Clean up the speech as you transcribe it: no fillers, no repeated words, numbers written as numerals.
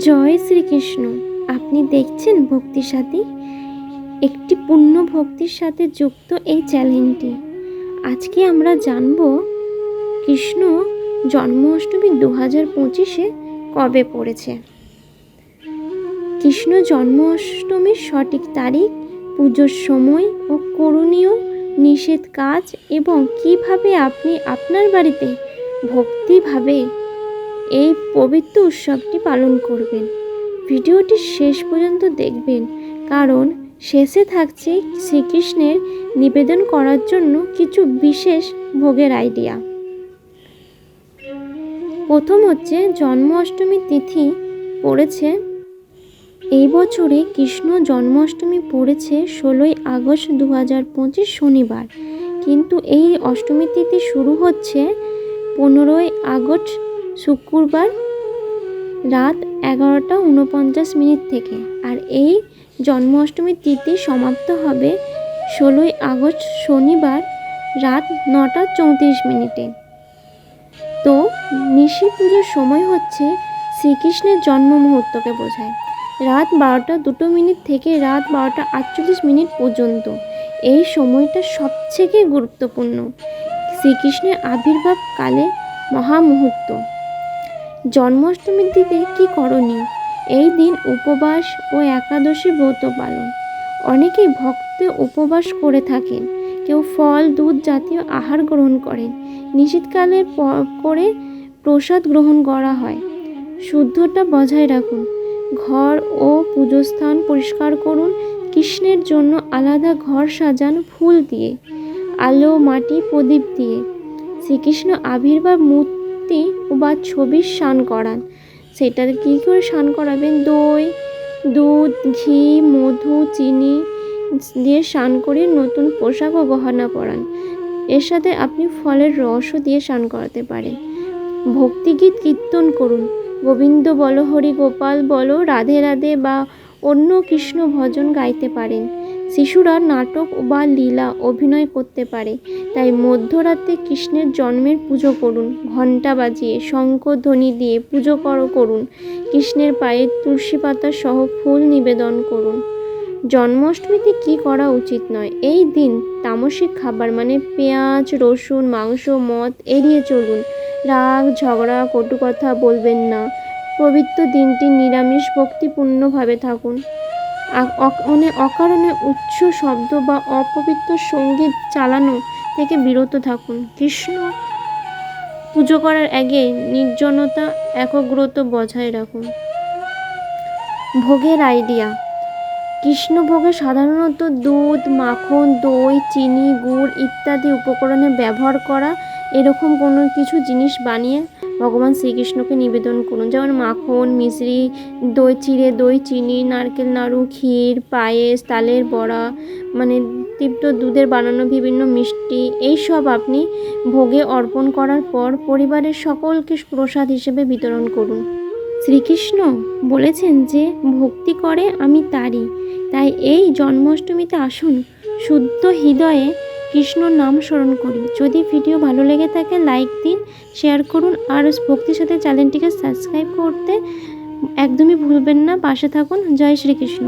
জয় শ্রীকৃষ্ণ। আপনি দেখছেন ভক্তির সাথে একটি পূর্ণ ভক্তির সাথে যুক্ত এই চ্যানেলটি। আজকে আমরা জানব কৃষ্ণ জন্মাষ্টমী 2025-এ কবে পড়েছে। কৃষ্ণ জন্মাষ্টমীর সঠিক তারিখ, পুজোর সময় ও করণীয় নিষেধ কাজ এবং কিভাবে আপনি আপনার বাড়িতে ভক্তিভাবে এই পবিত্র উৎসবটি পালন করবেন। ভিডিওটি শেষ পর্যন্ত দেখবেন, কারণ শেষে থাকছে শ্রীকৃষ্ণের নিবেদন করার জন্য কিছু বিশেষ ভোগের আইডিয়া। প্রথম হচ্ছে জন্মাষ্টমী তিথি পড়েছে এই বছরে কৃষ্ণ জন্মাষ্টমী পড়েছে 16ই আগস্ট 2025 শনিবার, কিন্তু এই অষ্টমী তিথি শুরু হচ্ছে 15ই আগস্ট শুক্রবার রাত 11:49 থেকে, আর এই জন্মাষ্টমী তিথি সমাপ্ত হবে 16ই আগস্ট শনিবার রাত 9:34। তো নিশি পুজোর সময় হচ্ছে শ্রীকৃষ্ণের জন্ম মুহূর্তকে বোঝায়, রাত 12:02 থেকে রাত 12:48 পর্যন্ত। এই সময়টা সবথেকে গুরুত্বপূর্ণ, শ্রীকৃষ্ণের আবির্ভাব কালে মহামুহূর্ত। জন্মাষ্টমীর দিনে কী করণীয়? এই দিন উপবাস ও একাদশী ব্রত পালন। অনেকেই ভক্তি উপবাস করে থাকেন, কেউ ফল দুধ জাতীয় আহার গ্রহণ করেন। নিষিদ্ধকালের করে প্রসাদ গ্রহণ করা হয়। শুদ্ধতা বজায় রাখুন, ঘর ও পুজোস্থান পরিষ্কার করুন। কৃষ্ণের জন্য আলাদা ঘর সাজান ফুল দিয়ে, আলো মাটি প্রদীপ দিয়ে। শ্রীকৃষ্ণ আবির্ভাব মূর্তি বা ছবির স্নান করান। সেটা কী করে স্নান করাবেন? দই, দুধ, ঘি, মধু, চিনি দিয়ে স্নান করে নতুন পোশাক ও গহনা পরান। এর সাথে আপনি ফলের রসও দিয়ে স্নান করাতে পারেন। ভক্তিগীত কীর্তন করুন, গোবিন্দ বলো, হরি গোপাল বলো, রাধে রাধে বা অন্য কৃষ্ণ ভজন গাইতে পারেন। শিশুরা নাটক বা লীলা অভিনয় করতে পারে। তাই মধ্যরাতে কৃষ্ণের জন্মের পুজো করুন, ঘণ্টা বাজিয়ে শঙ্খধ্বনি দিয়ে পুজো করুন। কৃষ্ণের পায়ে তুলসী পাতা সহ ফুল নিবেদন করুন। জন্মাষ্টমীতে কী করা উচিত নয়? এই দিন তামসিক খাবার মানে পেঁয়াজ, রসুন, মাংস, মদ এড়িয়ে চলুন। রাগ, ঝগড়া, কটু কথা বলবেন না। পবিত্র দিনটি নিরামিষ ভক্তিপূর্ণভাবে থাকুন। অকারণে উচ্চ শব্দ বা অপবিত্র সঙ্গীত চালানো থেকে বিরত থাকুন। কৃষ্ণ পুজো করার আগে নির্জনতা একাগ্রতা বজায় রাখুন। ভোগের আইডিয়া। কৃষ্ণভোগে সাধারণত দুধ, মাখন, দই, চিনি, গুড় ইত্যাদি উপকরণে ব্যবহার করা এরকম কোনো কিছু জিনিস বানিয়ে ভগবান শ্রীকৃষ্ণকে নিবেদন করুন, যেমন মাখন, মিশ্রি, দই, চিড়ে দই, চিনি, নারকেল নাড়ু, ক্ষীর, পায়েস, তালের বড়া, মানে তীব্র দুধের বানানো বিভিন্ন মিষ্টি। এইসব আপনি ভোগে অর্পণ করার পর পরিবারের সকলকে প্রসাদ হিসেবে বিতরণ করুন। শ্রীকৃষ্ণ বলেছেন যে ভক্তি করে আমি তারই। তাই এই জন্মাষ্টমীতে আসুন শুদ্ধ হৃদয়ে কৃষ্ণর নাম স্মরণ করি। যদি ভিডিও ভালো লেগে থাকে লাইক দিন, শেয়ার করুন, আর ভক্তির সাথে চ্যানেলটিকে সাবস্ক্রাইব করতে একদমই ভুলবেন না। পাশে থাকুন। জয় শ্রীকৃষ্ণ।